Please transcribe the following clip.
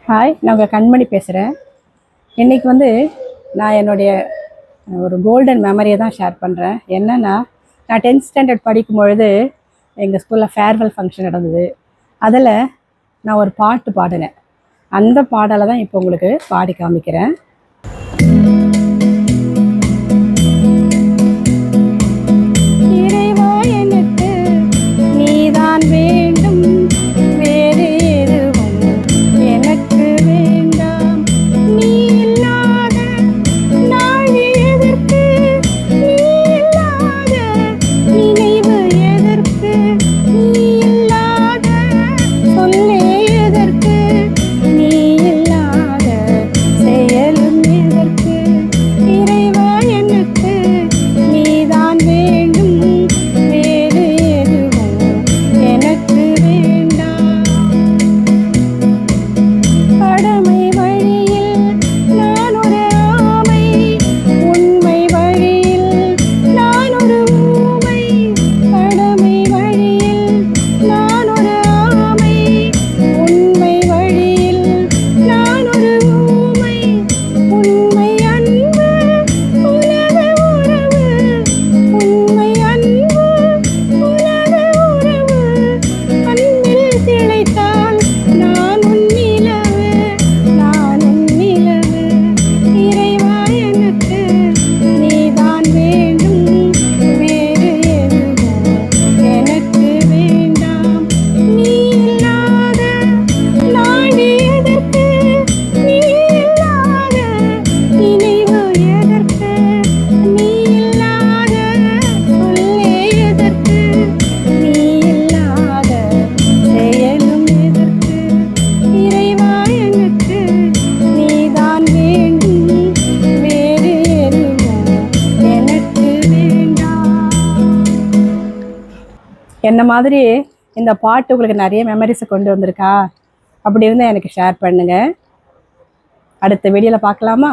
Hi, நான் உங்கள் கண்மணி பேசுகிறேன். இன்றைக்கி நான் என்னுடைய ஒரு கோல்டன் மெமரியை தான் ஷேர் பண்ணுறேன். என்னென்னா, நான் 10th ஸ்டாண்டர்ட் படிக்கும் பொழுது எங்கள் ஸ்கூலில் ஃபேர்வெல் ஃபங்க்ஷன் நடந்தது. அதில் நான் ஒரு பாட்டு பாடினேன். அந்த பாடலை தான் இப்போ உங்களுக்கு பாடி காமிக்கிறேன். என்ன மாதிரி இந்த பாட்டு உங்களுக்கு நிறைய மெமரிஸை கொண்டு வந்திருக்கா? அப்படி இருந்தால் எனக்கு ஷேர் பண்ணுங்கள். அடுத்த வீடியோவில் பார்க்கலாமா?